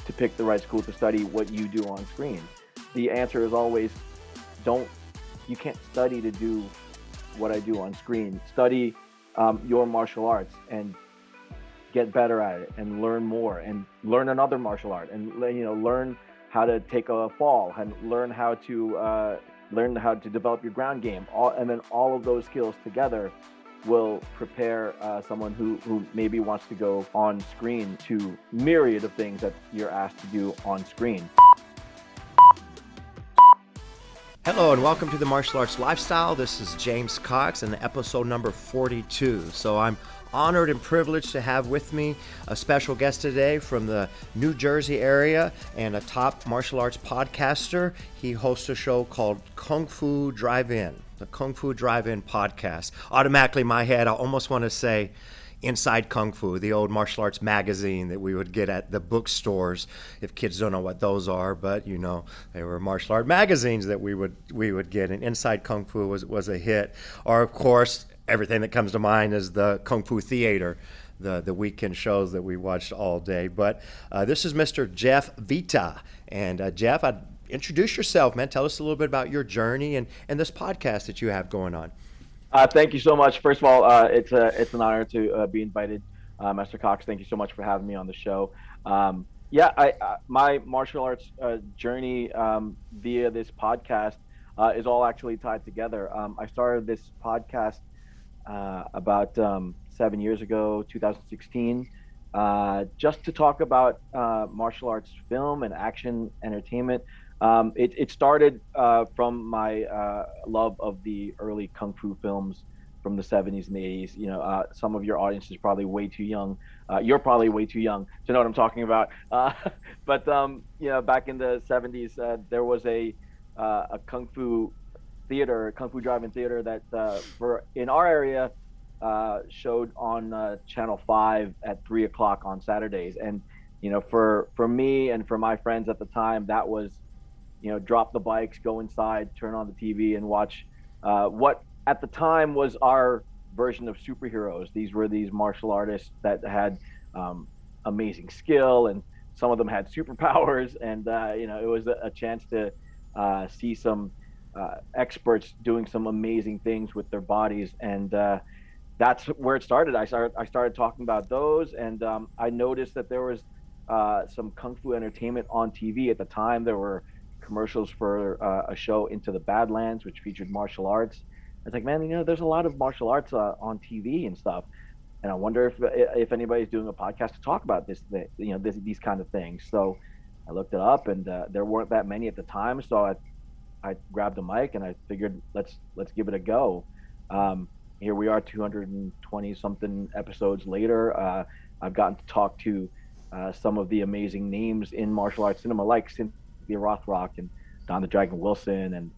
to pick the right school to study what you do on screen. The answer is always don't. You can't study to do what I do on screen. Study your martial arts and get better at it and learn more and learn another martial art and learn how to take a fall and learn how to develop your ground game. And then all of those skills together will prepare someone who maybe wants to go on screen to myriad of things that you're asked to do on screen. Hello and welcome to the Martial Arts Lifestyle. This is James Cox and episode number 42. So I'm honored and privileged to have with me a special guest today from the New Jersey area and a top martial arts podcaster. He hosts a show called Kung Fu Drive-In, the Kung Fu Drive-In podcast. Automatically in my head, I almost want to say Inside Kung Fu, the old martial arts magazine that we would get at the bookstores, if kids don't know what those are, but they were martial art magazines that we would get, and Inside Kung Fu was a hit. Or of course, everything that comes to mind is the Kung Fu Theater, the weekend shows that we watched all day. But this is Mr. Jeof Vita, and Jeof, introduce yourself, man. Tell us a little bit about your journey and this podcast that you have going on. Thank you so much. First of all, it's an honor to be invited, Mr. Cox. Thank you so much for having me on the show. My martial arts journey via this podcast is all actually tied together. I started this podcast about 7 years ago, 2016, just to talk about martial arts film and action entertainment. It started from my love of the early Kung Fu films from the 70s and the 80s. Some of your audience is probably way too young. You're probably way too young to know what I'm talking about. But back in the 70s, there was a Kung Fu theater, Kung Fu drive-in theater that in our area showed on Channel 5 at 3 o'clock on Saturdays. And, for me and for my friends at the time, that was drop the bikes, go inside, turn on the TV and watch what at the time was our version of superheroes. These were these martial artists that had amazing skill, and some of them had superpowers. And, it was a chance to see some experts doing some amazing things with their bodies. And that's where it started. I started talking about those, and I noticed that there was some Kung Fu entertainment on TV at the time. There were commercials for a show Into the Badlands, which featured martial arts. I was like, man, there's a lot of martial arts on TV and stuff, and I wonder if anybody's doing a podcast to talk about these kind of things. So I looked it up, and there weren't that many at the time. So I grabbed a mic and I figured let's give it a go. Here we are, 220 something episodes later. I've gotten to talk to some of the amazing names in martial arts cinema, like Cynthia Rothrock and Don the Dragon Wilson, and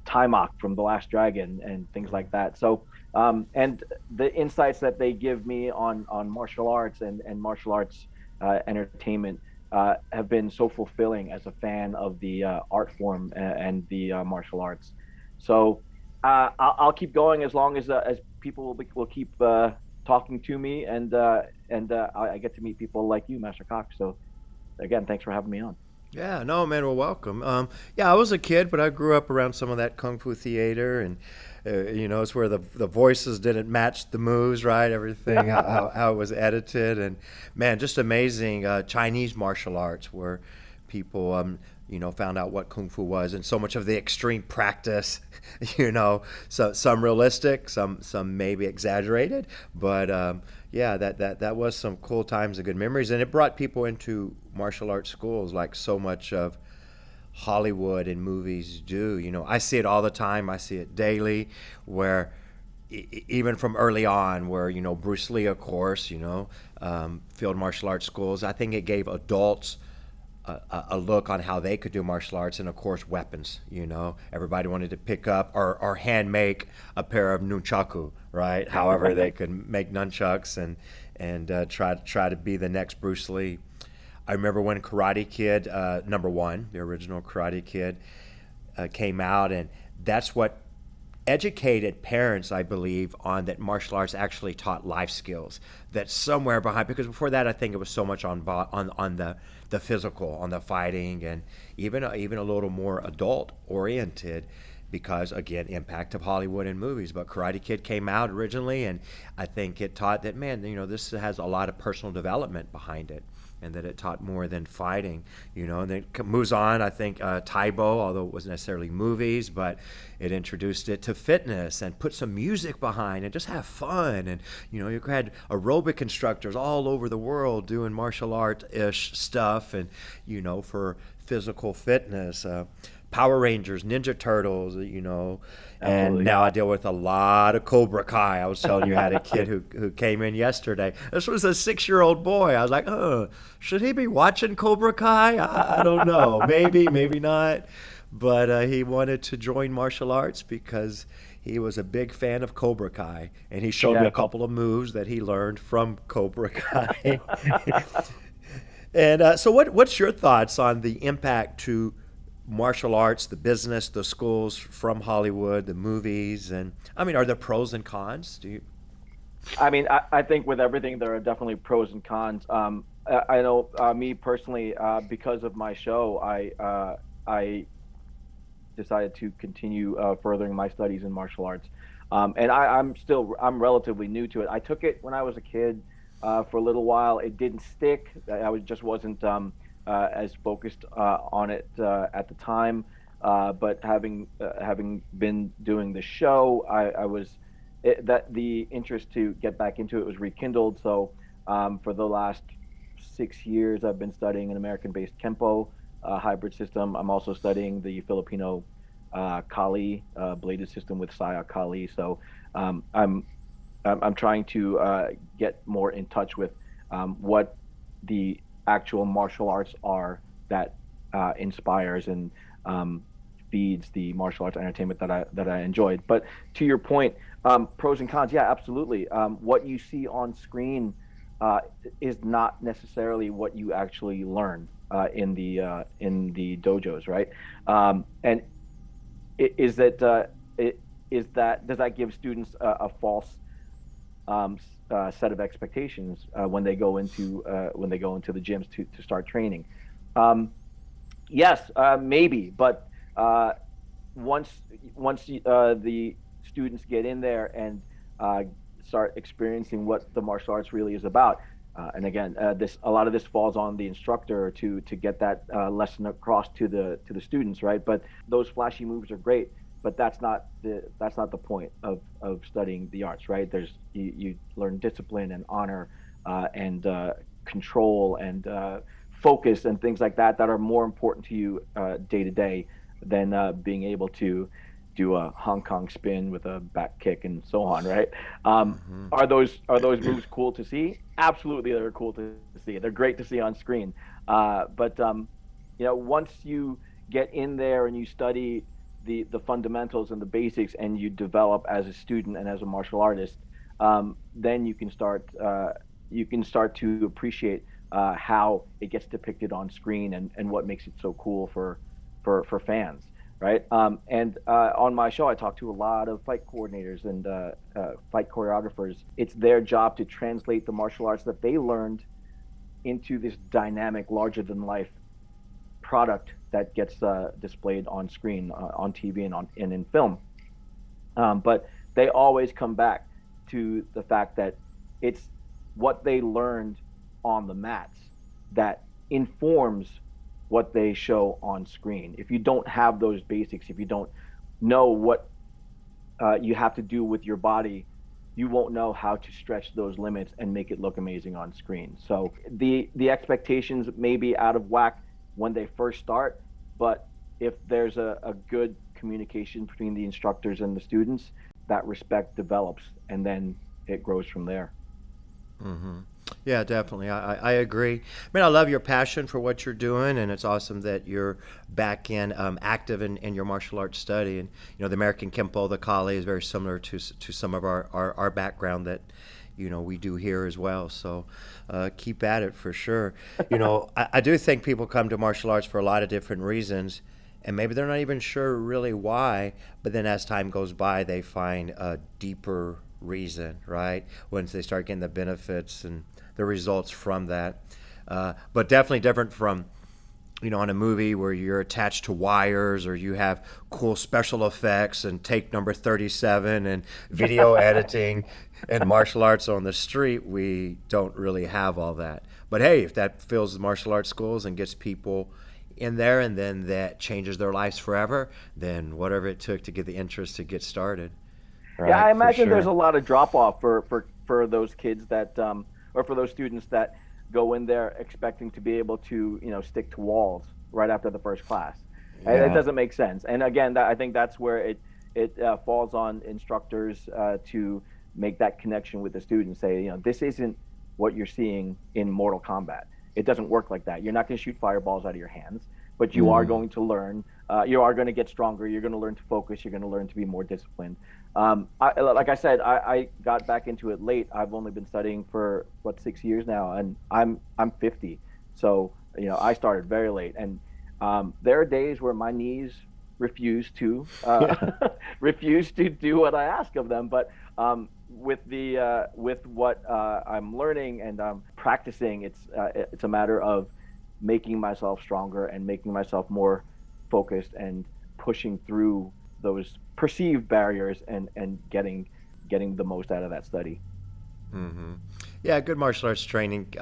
Timok from The Last Dragon and things like that. So and the insights that they give me on martial arts and martial arts entertainment have been so fulfilling as a fan of the art form and the martial arts. So I'll keep going as long as people will keep talking to me, and I get to meet people like you, Master Cox. So again, thanks for having me on. Yeah, no, man, well, welcome. I was a kid, but I grew up around some of that Kung Fu theater, and it's where the voices didn't match the moves, right? Everything, how it was edited, and man, just amazing Chinese martial arts where people, found out what Kung Fu was, and so much of the extreme practice, so some realistic, some maybe exaggerated, but that was some cool times and good memories, and it brought people into martial arts schools like so much of Hollywood and movies do. I see it all the time. I see it daily, where even from early on, where Bruce Lee, of course, field martial arts schools. I think it gave adults a look on how they could do martial arts, and of course weapons. Everybody wanted to pick up or hand make a pair of nunchaku, right? However they could make nunchucks and try to be the next Bruce Lee. I remember when Karate Kid #1, the original Karate Kid, came out, and that's what educated parents, I believe, on that martial arts actually taught life skills. That somewhere behind, because before that, I think it was so much on the physical, on the fighting, and even a little more adult oriented. Because again, impact of Hollywood and movies. But Karate Kid came out originally, and I think it taught that, man, this has a lot of personal development behind it, and that it taught more than fighting, And then it moves on. I think Taibo, although it wasn't necessarily movies, but it introduced it to fitness and put some music behind and just have fun. And you had aerobic instructors all over the world doing martial art-ish stuff, and for physical fitness. Power Rangers, Ninja Turtles, and now I deal with a lot of Cobra Kai. I was telling you, I had a kid who came in yesterday. This was a 6-year-old boy. I was like, should he be watching Cobra Kai? I don't know. Maybe, maybe not. But he wanted to join martial arts because he was a big fan of Cobra Kai, and he showed me a couple of moves that he learned from Cobra Kai. And so what's your thoughts on the impact to martial arts, the business, the schools from Hollywood, the movies, and I mean, are there pros and cons? Do you? I think with everything there are definitely pros and cons. I know me personally, because of my show, I decided to continue furthering my studies in martial arts, and I'm relatively new to it. I took it when I was a kid for a little while. It didn't stick. Just wasn't as focused on it at the time. But having been doing the show, I was that the interest to get back into it was rekindled. So for the last 6 years, I've been studying an American-based Kempo hybrid system. I'm also studying the Filipino Kali bladed system with Saya Kali. So I'm trying to get more in touch with what the actual martial arts are that inspires and feeds the martial arts entertainment that I enjoyed. But to your point, pros and cons, yeah, absolutely. What you see on screen is not necessarily what you actually learn in the dojos, right? And is that does that give students a false set of expectations when they go into the gyms to start training? Yes, maybe, but once the students get in there and start experiencing what the martial arts really is about, and again, a lot of this falls on the instructor to get that lesson across to the students, right? But those flashy moves are great, but that's not the point of studying the arts, right? You learn discipline and honor and control and focus and things like that are more important to you day to day than being able to do a Hong Kong spin with a back kick and so on, right? Are those moves cool to see? Absolutely, they're cool to see. They're great to see on screen. But once you get in there and you study the fundamentals and the basics, and you develop as a student and as a martial artist, then you can start to appreciate how it gets depicted on screen and what makes it so cool for fans, right? And on my show, I talk to a lot of fight coordinators and fight choreographers. It's their job to translate the martial arts that they learned into this dynamic, larger than life product that gets displayed on screen, on TV, and in film. But they always come back to the fact that it's what they learned on the mats that informs what they show on screen. If you don't have those basics, if you don't know what you have to do with your body, you won't know how to stretch those limits and make it look amazing on screen. So the expectations may be out of whack when they first start, but if there's a good communication between the instructors and the students, that respect develops, and then it grows from there. Mm-hmm. Yeah, definitely. I agree. I mean, I love your passion for what you're doing, and it's awesome that you're back in active in your martial arts study. And the American Kempo, the Kali, is very similar to some of our background that we do here as well. So keep at it for sure. I do think people come to martial arts for a lot of different reasons, and maybe they're not even sure really why, but then as time goes by, they find a deeper reason, right? Once they start getting the benefits and the results from that. But definitely different from, on a movie where you're attached to wires or you have cool special effects and take number 37 and video editing and martial arts on the street. We don't really have all that. But hey, if that fills the martial arts schools and gets people in there and then that changes their lives forever, then whatever it took to get the interest to get started. Yeah, I Right, for imagine there's a sure. lot of drop off for those kids that or for those students that go in there expecting to be able to stick to walls right after the first class. And it Yeah. doesn't make sense. And again, I think that's where it falls on instructors to make that connection with the students. Say, this isn't what you're seeing in Mortal Kombat. It doesn't work like that. You're not going to shoot fireballs out of your hands, but you are Mm. going to learn. You are going to get stronger. You're going to learn to focus. You're going to learn to be more disciplined. Like I said, I got back into it late. I've only been studying for what 6 years now, and I'm 50. So I started very late, and there are days where my knees refuse to Yeah. refuse to do what I ask of them. But with what I'm learning and practicing, it's a matter of making myself stronger and making myself more focused and pushing through those perceived barriers and getting the most out of that study. Hmm. Yeah, good martial arts training.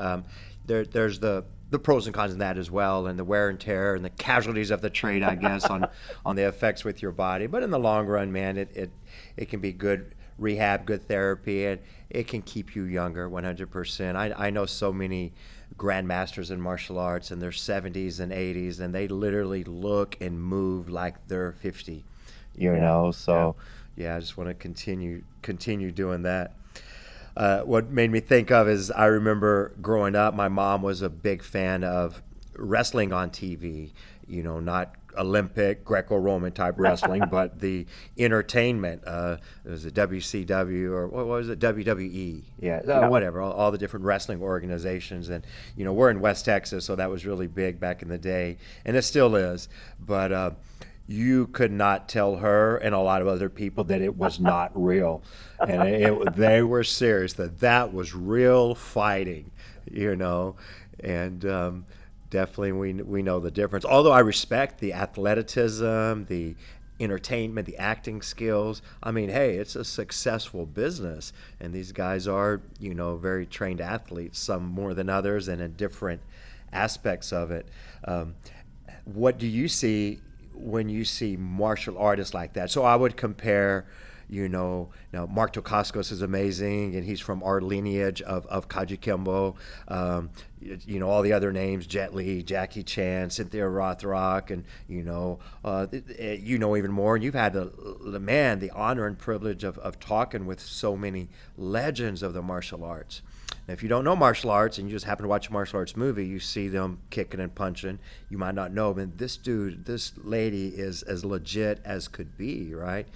There's the pros and cons in that as well, and the wear and tear and the casualties of the trade, I guess, on the effects with your body. But in the long run, man, it can be good rehab, good therapy, and it can keep you younger, 100%. I know so many grandmasters in martial arts in their 70s and 80s, and they literally look and move like they're 50. Yeah, yeah. So yeah, I just want to continue doing that. What made me think of is I remember growing up, my mom was a big fan of wrestling on TV. Not Olympic Greco-Roman type wrestling, but the entertainment. It was a WCW or what was it, WWE? Yeah, Yeah. whatever. All the different wrestling organizations, and we're in West Texas, so that was really big back in the day, and it still is. But you could not tell her and a lot of other people that it was not real, and they were serious that was real fighting, you know, and definitely we know the difference. Although I respect the athleticism, the entertainment, the acting skills. I mean, hey, it's a successful business, and these guys are very trained athletes, some more than others, and in different aspects of it. What do you see when you see martial artists like that? So I would compare, now Mark Dacascos is amazing, and he's from our lineage of Kajukembo. All the other names: Jet Li, Jackie Chan, Cynthia Rothrock, and even more. And you've had the honor and privilege of talking with so many legends of the martial arts. Now, if you don't know martial arts and you just happen to watch a martial arts movie, you see them kicking and punching. You might not know, but this lady is as legit as could be, right?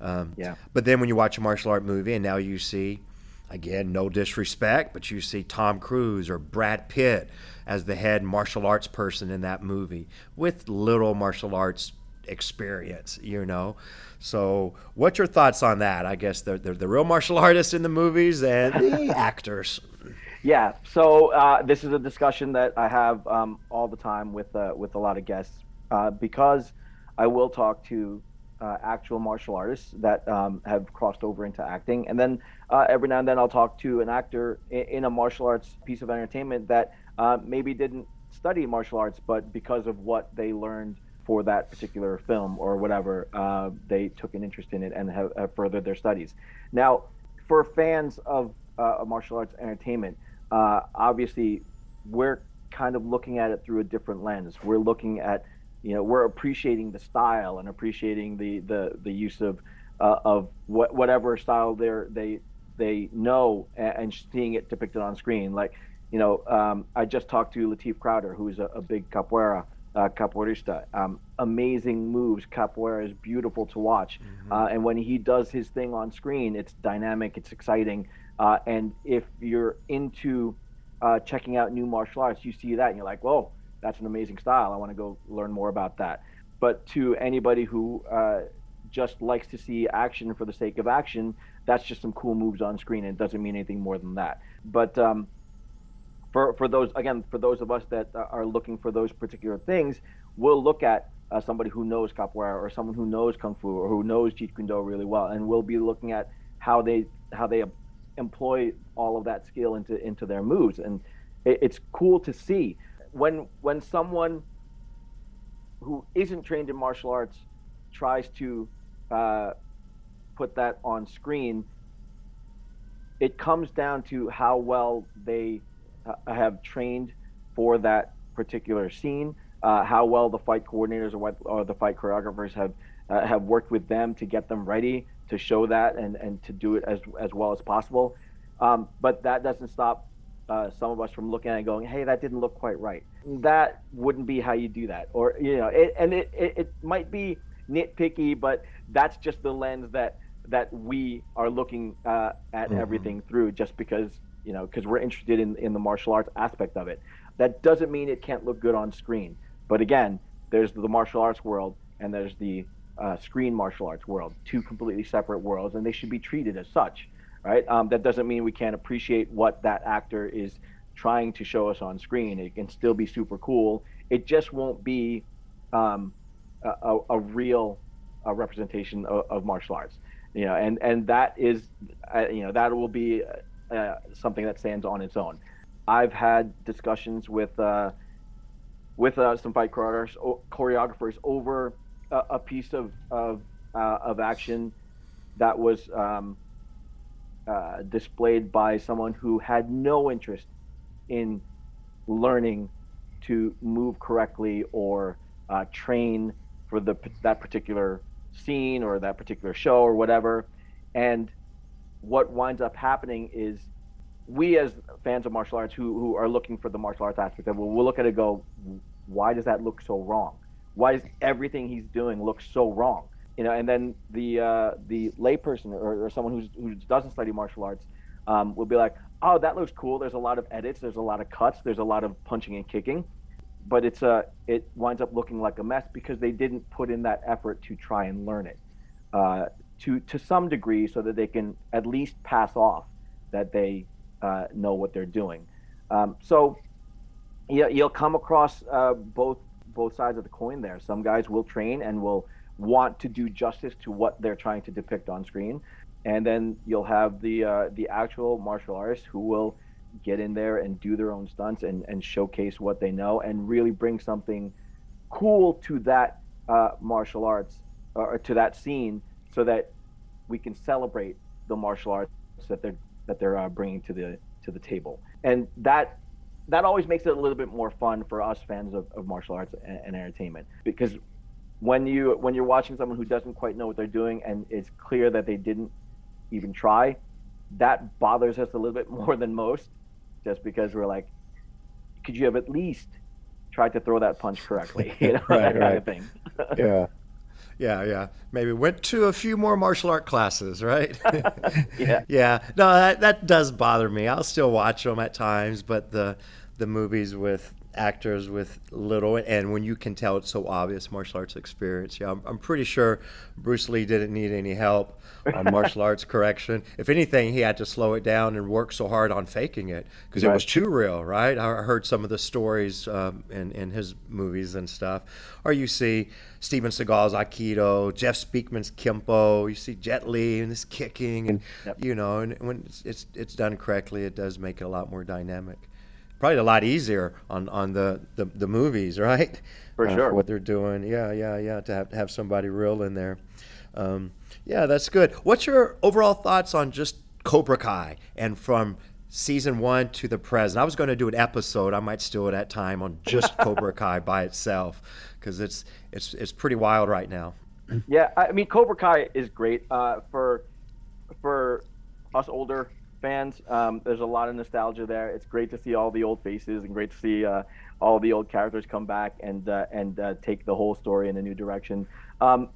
Yeah. But then when you watch a martial art movie and now you see, again, no disrespect, but you see Tom Cruise or Brad Pitt as the head martial arts person in that movie with little martial arts experience. So, what's your thoughts on that? I guess they're the real martial artists in the movies and the actors. Yeah. So this is a discussion that I have all the time with a lot of guests because I will talk to actual martial artists that have crossed over into acting, and then every now and then I'll talk to an actor in a martial arts piece of entertainment that maybe didn't study martial arts, but because of what they learned for that particular film or whatever, they took an interest in it and have furthered their studies. Now, for fans of martial arts entertainment, obviously we're kind of looking at it through a different lens. We're looking at, we're appreciating the style and appreciating the use of whatever style they know, and seeing it depicted on screen. Like, I just talked to Latif Crowder, who's a big capoeirista. Amazing moves. Capoeira is beautiful to watch. Mm-hmm. And when he does his thing on screen, it's dynamic, it's exciting. And if you're into checking out new martial arts, you see that and you're like, whoa, that's an amazing style. I want to go learn more about that. But to anybody who just likes to see action for the sake of action, that's just some cool moves on screen, and it doesn't mean anything more than that. But for those, again, for those of us that are looking for those particular things, we'll look at somebody who knows capoeira, or someone who knows kung fu, or who knows jeet kune do really well, and we'll be looking at how they employ all of that skill into their moves, and it's cool to see when someone who isn't trained in martial arts tries to uh, put that on screen. It comes down to how well they have trained for that particular scene, how well the fight coordinators or the fight choreographers have worked with them to get them ready to show that, and to do it as well as possible. But that doesn't stop some of us from looking at it and going, "Hey, that didn't look quite right." That wouldn't be how you do that, or it might be nitpicky, but that's just the lens that we are looking at Hmm. everything through, just because we're interested in the martial arts aspect of it. That doesn't mean it can't look good on screen. But again, there's the martial arts world, and there's the screen martial arts world, two completely separate worlds, and they should be treated as such, right? That doesn't mean we can't appreciate what that actor is trying to show us on screen. It can still be super cool. It just won't be um, a real representation of martial arts, and that is, that will be something that stands on its own. I've had discussions with some fight choreographers over a piece of action that was displayed by someone who had no interest in learning to move correctly, or train for that particular scene or that particular show or whatever. And what winds up happening is, we as fans of martial arts who are looking for the martial arts aspect of it, we'll look at it and go, why does that look so wrong? Why does everything he's doing look so wrong? And then the layperson, or someone who doesn't study martial arts, will be like, oh, that looks cool. There's a lot of edits. There's a lot of cuts. There's a lot of punching and kicking, but it winds up looking like a mess because they didn't put in that effort to try and learn it uh, to some degree, so that they can at least pass off that they know what they're doing. So yeah, you'll come across both sides of the coin there. Some guys will train and will want to do justice to what they're trying to depict on screen, and then you'll have the actual martial artists who will get in there and do their own stunts, and showcase what they know, and really bring something cool to that martial arts, or to that scene, so that we can celebrate the martial arts that they're bringing to the table. And that always makes it a little bit more fun for us fans of martial arts and entertainment, because when you're watching someone who doesn't quite know what they're doing, and it's clear that they didn't even try, that bothers us a little bit more than most, just because we're like, could you have at least tried to throw that punch correctly, Right, that kind right. of thing. Yeah. Yeah, yeah. Maybe went to a few more martial art classes, right? Yeah. Yeah. No, that does bother me. I'll still watch them at times, but the movies with actors with little, and when you can tell it's so obvious martial arts experience. Yeah, I'm pretty sure Bruce Lee didn't need any help on martial arts correction. If anything, he had to slow it down and work so hard on faking it because it Right. was too real, right? I heard some of the stories in his movies and stuff. Or you see Steven Seagal's Aikido, Jeff Speakman's Kempo. You see Jet Li and this kicking, and Yep. and when it's done correctly, it does make it a lot more dynamic. Probably a lot easier on the movies, right? For For sure. what they're doing. Yeah, yeah, yeah. To have somebody real in there. Yeah, that's good. What's your overall thoughts on just Cobra Kai and from season one to the present? I was going to do an episode. I might steal it at time on just Cobra Kai by itself because it's pretty wild right now. Yeah, I mean, Cobra Kai is great for us older fans. There's a lot of nostalgia there. It's great to see all the old faces, and great to see all the old characters come back, and take the whole story in a new direction.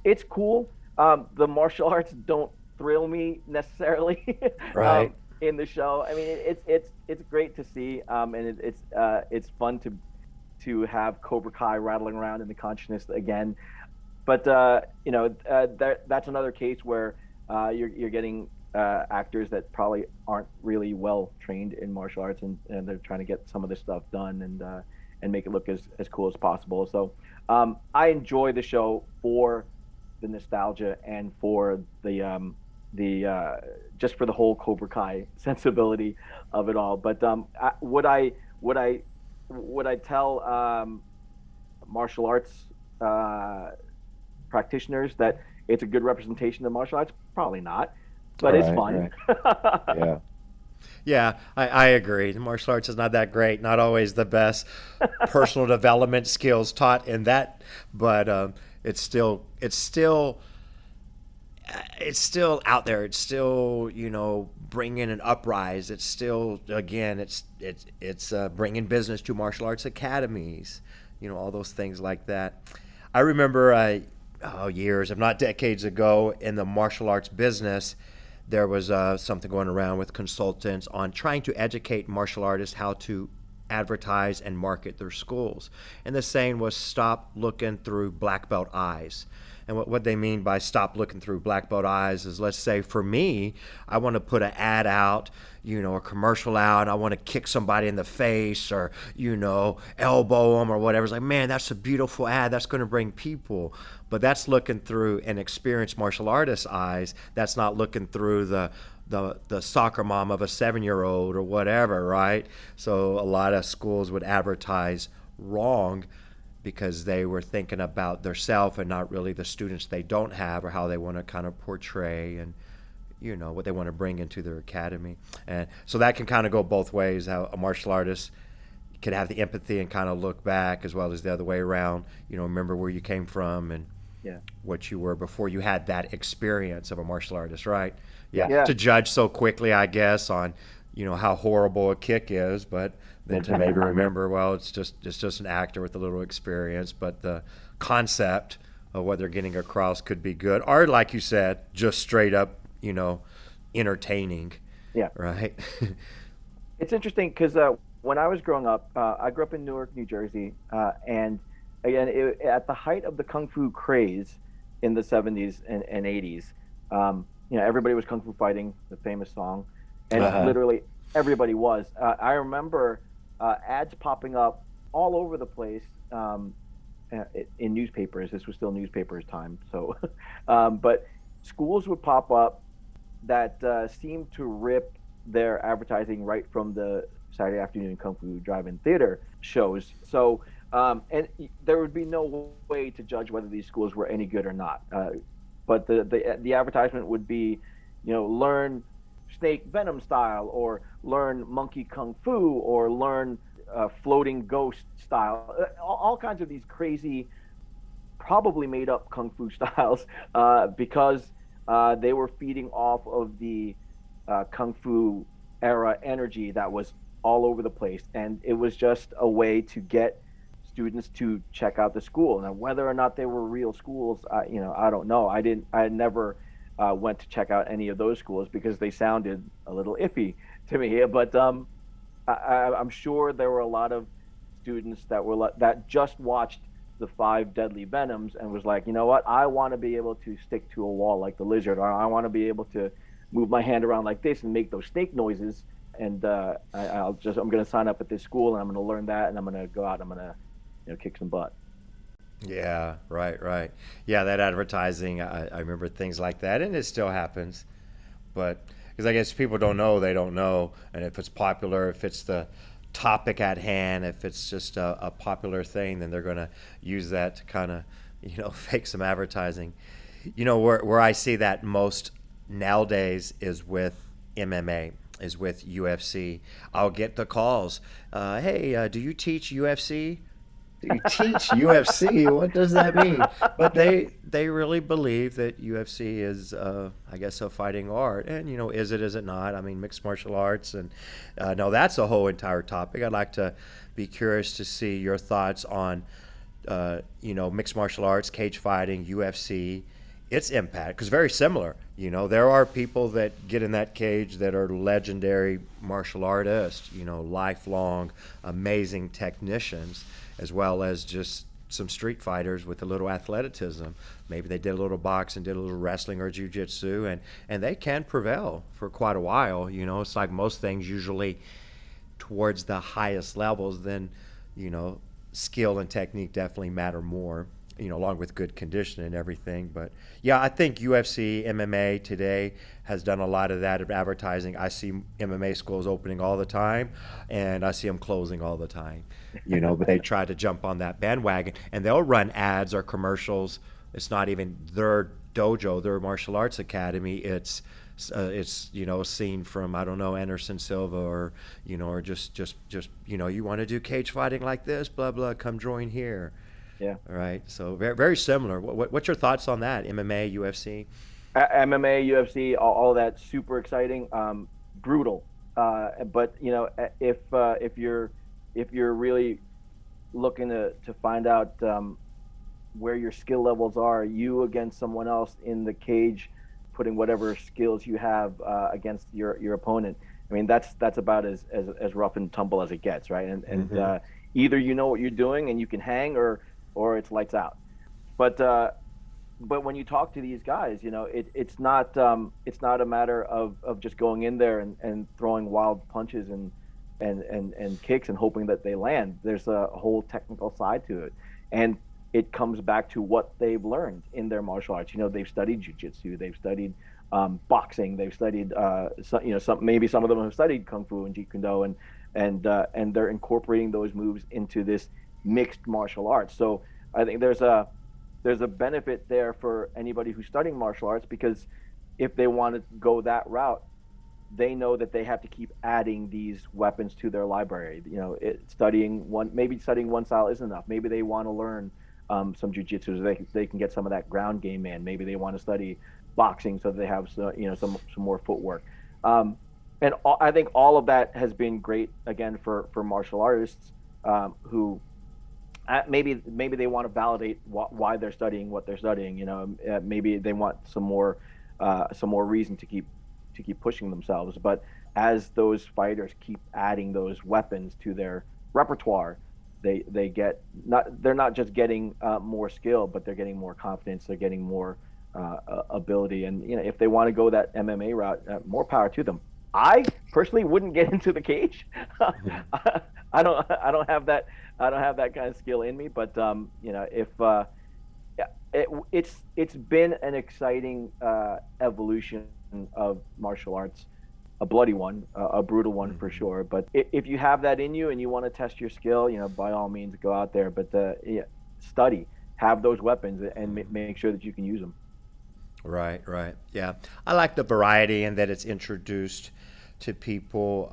It's cool. The martial arts don't thrill me necessarily Right. in the show. I mean, it's great to see, and it's fun to have Cobra Kai rattling around in the consciousness again. but that's another case where you're getting actors that probably aren't really well trained in martial arts, and they're trying to get some of this stuff done and make it look as cool as possible. So I enjoy the show for the nostalgia and for the just for the whole Cobra Kai sensibility of it all. But would I would I tell martial arts uh, practitioners that it's a good representation of martial arts? Probably not, but it's Right, fun. right. Yeah. Yeah, I agree. Martial arts is not that great. Not always the best personal development skills taught in that, but it's still out there. It's still bringing an uprise. It's still again it's bringing business to martial arts academies. All those things like that. I remember years, if not decades ago, in the martial arts business, there was something going around with consultants on trying to educate martial artists how to advertise and market their schools. And the saying was, stop looking through black belt eyes. And what they mean by stop looking through black belt eyes is, let's say for me, I want to put an ad out, a commercial out, and I want to kick somebody in the face or, elbow them or whatever. It's like, man, that's a beautiful ad. That's going to bring people. But that's looking through an experienced martial artist's eyes. That's not looking through the soccer mom of a 7-year-old or whatever, right? So a lot of schools would advertise wrong because they were thinking about themselves and not really the students they don't have or how they want to kind of portray and what they want to bring into their academy. And so that can kind of go both ways, how a martial artist can have the empathy and kind of look back, as well as the other way around, remember where you came from and Yeah, what you were before you had that experience of a martial artist, right? Yeah, Yeah. yeah, to judge so quickly, I guess, on how horrible a kick is, but then to maybe remember, well, it's just an actor with a little experience, but the concept of what they're getting across could be good, or like you said, just straight up, entertaining, yeah. right? It's interesting because when I was growing up, I grew up in Newark, New Jersey, and again, at the height of the kung fu craze in the 70s and 80s, everybody was kung fu fighting, the famous song, and Uh-huh. literally everybody was. I remember ads popping up all over the place in newspapers. This was still newspapers time, so but schools would pop up that seemed to rip their advertising right from the Saturday afternoon Kung Fu Drive-In Theater shows. So, and there would be no way to judge whether these schools were any good or not. But the advertisement would be, learn snake venom style, or learn monkey kung fu, or learn floating ghost style. All kinds of these crazy, probably made up kung fu styles because they were feeding off of the kung fu era energy that was all over the place, and it was just a way to get students to check out the school. Now, whether or not they were real schools, I don't know. I never went to check out any of those schools because they sounded a little iffy to me. But I'm sure there were a lot of students that just watched the five deadly venoms and was like, you know what, I want to be able to stick to a wall like the lizard, or I want to be able to move my hand around like this and make those snake noises. And I'm going to sign up at this school and I'm going to learn that, and I'm going to go out and I'm going to kick some butt. Yeah, right, right. Yeah, that advertising, I remember things like that, and it still happens. But because I guess people don't know, they don't know. And if it's popular, if it's the topic at hand, if it's just a popular thing, then they're going to use that to kind of, fake some advertising. Where I see that most nowadays is with MMA, is with UFC. I'll get the calls. Hey, do you teach UFC? You teach UFC? What does that mean? But they really believe that UFC is, I guess, a fighting art, and is it? Is it not? I mean, mixed martial arts, and no, that's a whole entire topic. I'd like to be curious to see your thoughts on, mixed martial arts, cage fighting, UFC, its impact, because very similar. There are people that get in that cage that are legendary martial artists, lifelong, amazing technicians, as well as just some street fighters with a little athleticism. Maybe they did a little boxing, did a little wrestling or jujitsu, and they can prevail for quite a while. It's like most things usually towards the highest levels, then, skill and technique definitely matter more, along with good condition and everything. But yeah, I think UFC, MMA today has done a lot of that of advertising. I see MMA schools opening all the time, and I see them closing all the time. But they try to jump on that bandwagon, and they'll run ads or commercials. It's not even their dojo, their martial arts academy. It's seen from, I don't know, Anderson Silva, or just you want to do cage fighting like this, blah blah, come join here. Yeah. All right, so very very similar. What's your thoughts on that? MMA, UFC? MMA, UFC, all that super exciting, brutal. But if you're really looking to find out where your skill levels are, you against someone else in the cage, putting whatever skills you have against your opponent. I mean, that's about as rough and tumble as it gets, right? And either you know what you're doing and you can hang, or it's lights out. But when you talk to these guys, it's not a matter of just going in there and throwing wild punches and kicks and hoping that they land. There's a whole technical side to it, and it comes back to what they've learned in their martial arts. They've studied jujitsu, they've studied boxing, they've studied maybe some of them have studied kung fu and jeet kune do, and they're incorporating those moves into this mixed martial arts. So I think there's a benefit there for anybody who's studying martial arts, because if they want to go that route, they know that they have to keep adding these weapons to their library. Studying one style isn't enough. Maybe they want to learn some jujitsu so they can get some of that ground game in. Maybe they want to study boxing so they have some more footwork. I think all of that has been great again for martial artists who maybe they want to validate why they're studying what they're studying. Maybe they want some more reason to keep pushing themselves. But as those fighters keep adding those weapons to their repertoire, they're not just getting more skill, but they're getting more confidence. They're getting more ability. And if they want to go that MMA route, more power to them. I personally wouldn't get into the cage. I don't have that. I don't have that kind of skill in me. But if it's been an exciting evolution of martial arts, a bloody one, a brutal one for sure. But if you have that in you and you want to test your skill, by all means go out there. But study, have those weapons, and make sure that you can use them. Right, right. Yeah. I like the variety and that it's introduced to people,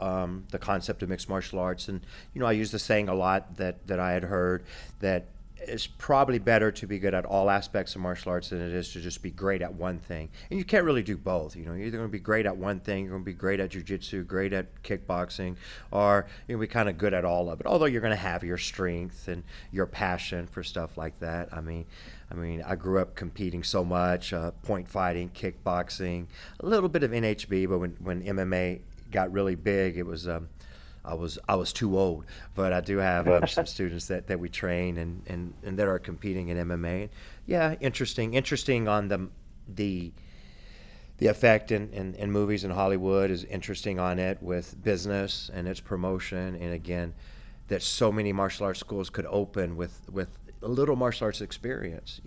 the concept of mixed martial arts. And, I use the saying a lot that I had heard that it's probably better to be good at all aspects of martial arts than it is to just be great at one thing. And you can't really do both. You're either going to be great at one thing, you're going to be great at jiu-jitsu, great at kickboxing, or you're going to be kind of good at all of it. Although you're going to have your strength and your passion for stuff like that. I mean, I grew up competing so much, point fighting, kickboxing, a little bit of NHB, but when MMA got really big, it was I was too old, but I do have some students that we train and that are competing in MMA. Yeah, interesting on the effect in movies in Hollywood is interesting on it with business and its promotion, and again that so many martial arts schools could open with a little martial arts experience.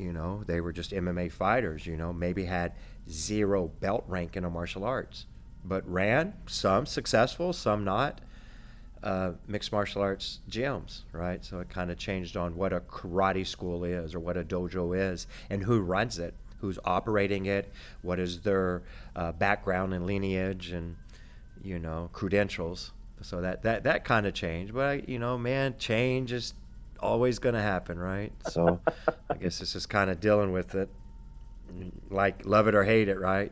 They were just MMA fighters. Maybe had zero belt rank in a martial arts, but ran some successful, some not. Mixed martial arts gyms, right? So it kind of changed on what a karate school is or what a dojo is and who runs it, who's operating it, what is their background and lineage and, credentials. So that kind of changed. But, man, change is always going to happen, right? So I guess it's just kind of dealing with it, like love it or hate it, right?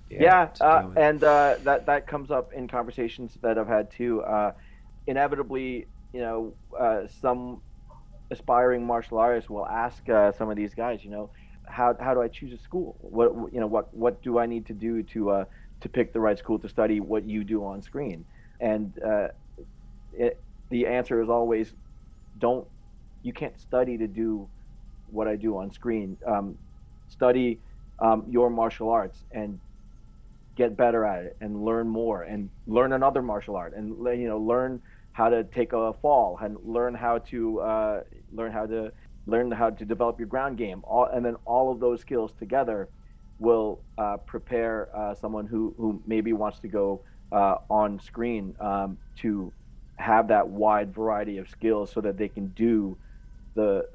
Yeah, and that comes up in conversations that I've had too. Inevitably, some aspiring martial artists will ask some of these guys, how do I choose a school? What do I need to do to pick the right school to study what you do on screen? And the answer is always, you can't study to do what I do on screen. Study your martial arts and get better at it and learn more and learn another martial art and learn how to take a fall and learn how to learn how to develop your ground game, and then all of those skills together will prepare someone who maybe wants to go on screen to have that wide variety of skills so that they can do the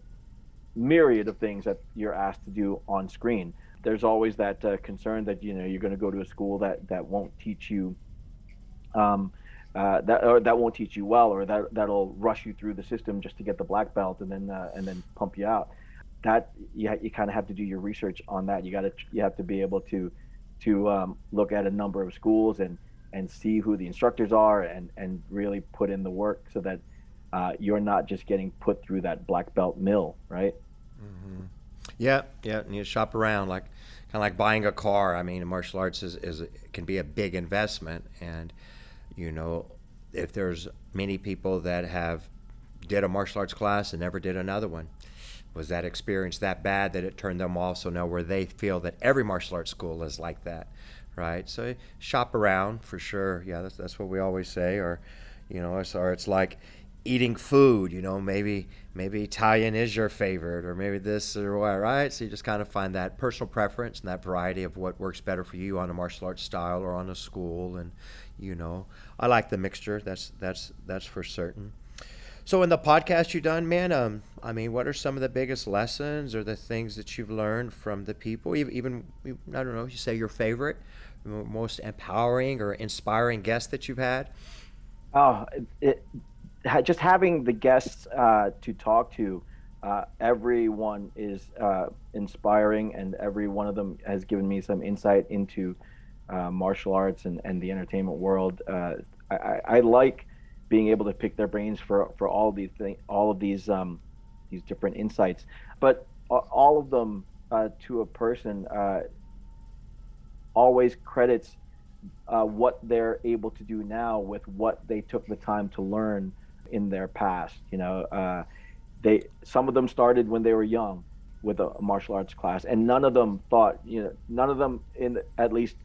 myriad of things that you're asked to do on screen. There's always that concern that you're going to go to a school that won't teach you um, that won't teach you well, or that'll rush you through the system just to get the black belt and then pump you out. That you kind of have to do your research on that. You have to be able to look at a number of schools and see who the instructors are and really put in the work so that you're not just getting put through that black belt mill, right? Yeah, yeah, and you shop around like kind of like buying a car. I mean, martial arts is can be a big investment, and you know, if there's many people that have did a martial arts class and never did another one, was that experience that bad that it turned them off? So now where they feel that every martial arts school is like that, right? So shop around for sure. Yeah, that's what we always say. Or, or it's like eating food. Maybe Italian is your favorite, or maybe this or what, right? So you just kind of find that personal preference and that variety of what works better for you on a martial arts style or on a school. And I like the mixture. That's for certain. So in the podcast you've done, man, I mean, what are some of the biggest lessons or the things that you've learned from the people? Even I don't know, you say your favorite, most empowering or inspiring guest that you've had? Oh, just having the guests to talk to, everyone is inspiring, and every one of them has given me some insight into martial arts and the entertainment world. I like being able to pick their brains for all of these different insights, but all of them to a person always credits what they're able to do now with what they took the time to learn in their past. They some of them started when they were young with a martial arts class, and none of them at least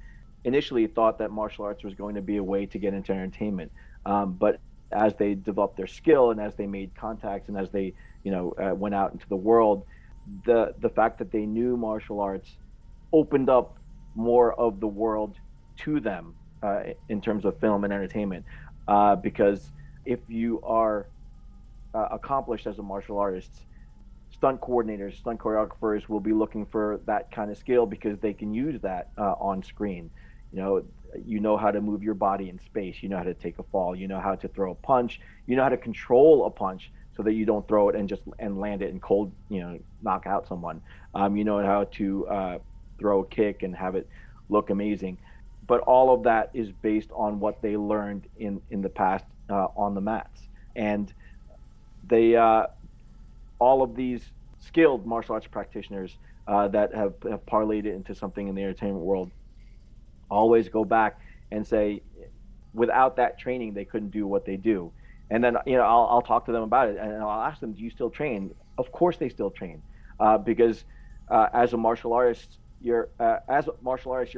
initially thought that martial arts was going to be a way to get into entertainment. But as they developed their skill and as they made contacts and as they went out into the world, the fact that they knew martial arts opened up more of the world to them in terms of film and entertainment. Because if you are accomplished as a martial artist, stunt coordinators, stunt choreographers will be looking for that kind of skill because they can use that on screen. You know how to move your body in space. You know how to take a fall. You know how to throw a punch. You know how to control a punch so that you don't throw it and land it and cold, knock out someone. You know how to throw a kick and have it look amazing. But all of that is based on what they learned in the past on the mats. And they all of these skilled martial arts practitioners that have parlayed it into something in the entertainment world always go back and say, without that training, they couldn't do what they do. And then I'll talk to them about it, and I'll ask them, do you still train? Of course they still train, because as a martial artist, you're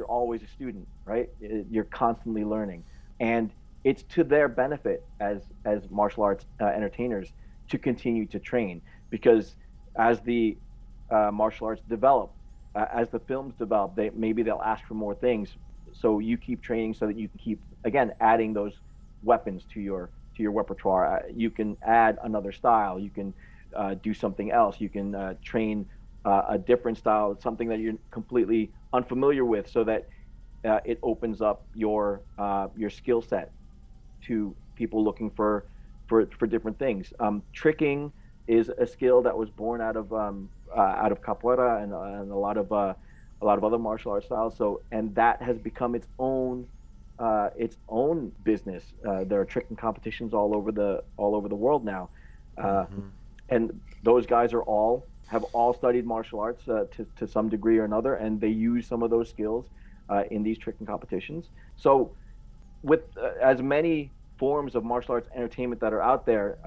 always a student, right? You're constantly learning, and it's to their benefit as martial arts entertainers to continue to train, because as the martial arts develop, as the films develop, they'll ask for more things. So you keep training so that you can keep, again, adding those weapons to your repertoire. You can add another style. You can do something else. You can train a different style, something that you're completely unfamiliar with, so that it opens up your skill set to people looking for different things. Tricking is a skill that was born out of capoeira and a lot of other martial arts styles. So, and that has become its own business. There are tricking competitions all over the world now, uh, Mm-hmm. and those guys have all studied martial arts to some degree or another, and they use some of those skills in these tricking competitions. So, with as many forms of martial arts entertainment that are out there,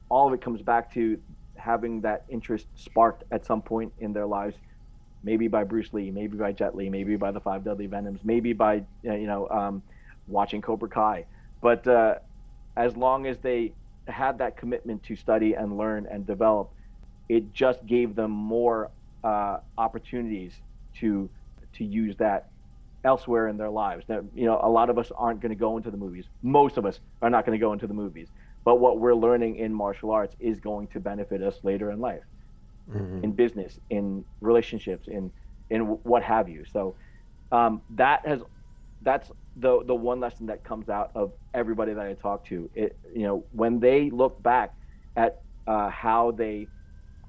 all of it comes back to having that interest sparked at some point in their lives, maybe by Bruce Lee, maybe by Jet Li, maybe by the Five Deadly Venoms, maybe by watching Cobra Kai. But as long as they had that commitment to study and learn and develop, it just gave them more opportunities to use that elsewhere in their lives. Now, a lot of us aren't going to go into the movies. Most of us are not going to go into the movies. But what we're learning in martial arts is going to benefit us later in life, in business, in relationships, in what have you. So that's the one lesson that comes out of everybody that I talk to. When they look back at how they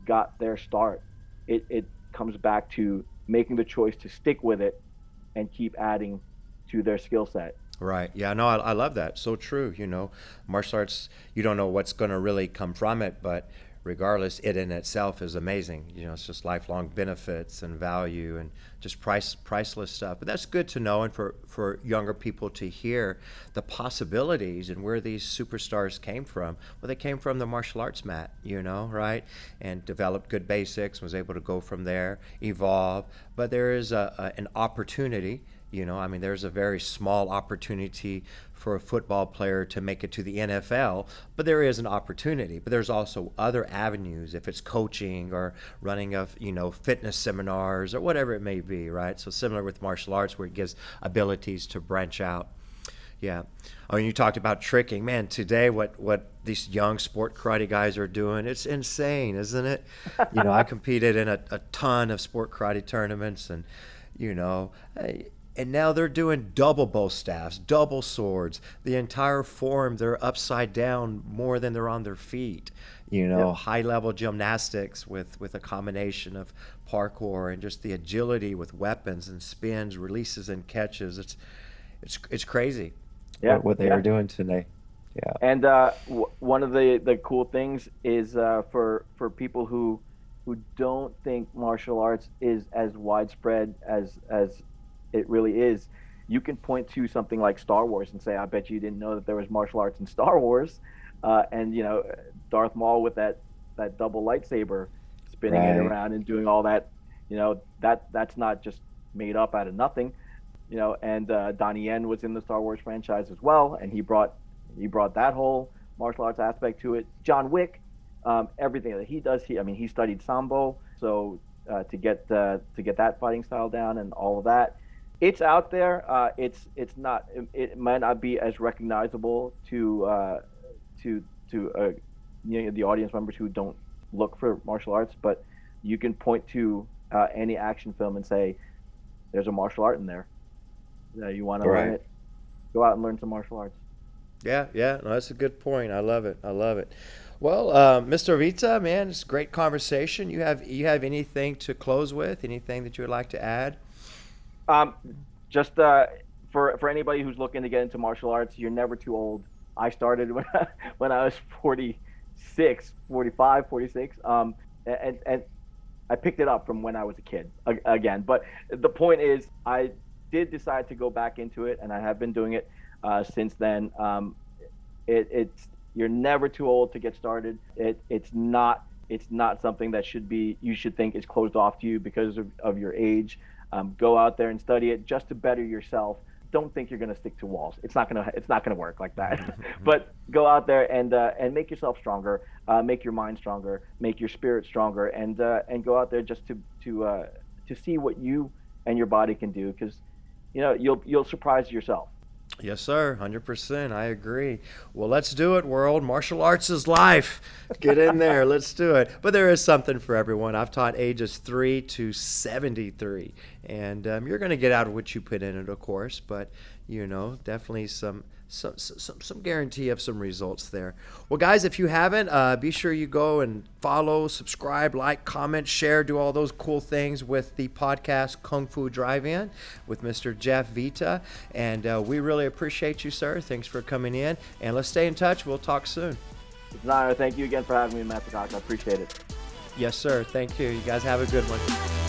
got their start, it comes back to making the choice to stick with it and keep adding to their skill set. Right. Yeah, no, I love that. So true. Martial arts, you don't know what's going to really come from it, but regardless, it in itself is amazing. It's just lifelong benefits and value and just priceless stuff. But that's good to know, and for younger people to hear the possibilities and where these superstars came from. Well, they came from the martial arts mat, right? And developed good basics, was able to go from there, evolve. But there is an opportunity. There's a very small opportunity for a football player to make it to the NFL, but there is an opportunity. But there's also other avenues, if it's coaching or running of, fitness seminars or whatever it may be, right? So similar with martial arts, where it gives abilities to branch out. Yeah. Oh, and you talked about tricking. Man, today what these young sport karate guys are doing, it's insane, isn't it? I competed in a ton of sport karate tournaments, and, and now they're doing double bow staffs, double swords. The entire form, they're upside down more than they're on their feet. Yep. High-level gymnastics with a combination of parkour and just the agility with weapons and spins, releases and catches. It's crazy. Yeah, what they are doing today. Yeah. And one of the cool things is for people who don't think martial arts is as widespread as it really is, you can point to something like Star Wars and say, I bet you didn't know that there was martial arts in Star Wars. And Darth Maul with that double lightsaber, spinning it around and doing all that, that's not just made up out of nothing. And Donnie Yen was in the Star Wars franchise as well, and he brought that whole martial arts aspect to it. John Wick, everything that he does, he studied Sambo, so to get that fighting style down and all of that. It's out there. It might not be as recognizable to the audience members who don't look for martial arts, but you can point to any action film and say, there's a martial art in there. You want to learn it, go out and learn some martial arts. Yeah, no, that's a good point. I love it. Well, Mr. Vita, man, it's a great conversation. You have anything to close with? Anything that you would like to add? Just for anybody who's looking to get into martial arts, you're never too old. I started when I was 46, 45, 46. And I picked it up from when I was a kid again. But the point is, I did decide to go back into it, and I have been doing it since then. You're never too old to get started. It's not something that you should think is closed off to you because of your age. Go out there and study it just to better yourself. Don't think you're going to stick to walls. It's not going to work like that. But go out there and make yourself stronger, make your mind stronger, make your spirit stronger, and go out there just to see what you and your body can do, because you'll surprise yourself. Yes, sir. 100%. I agree. Well, let's do it, world. Martial arts is life. Get in there. Let's do it. But there is something for everyone. I've taught ages 3 to 73. And you're going to get out of what you put in it, of course. But, definitely some guarantee of some results there. Well, guys, if you haven't, be sure you go and follow, subscribe, like, comment, share, do all those cool things with the podcast Kung Fu Drive-In with Mr. Jeof Vita. And we really appreciate you, sir. Thanks for coming in. And let's stay in touch. We'll talk soon. It's an honor. Thank you again for having me, Master Cox. I appreciate it. Yes, sir. Thank you. You guys have a good one.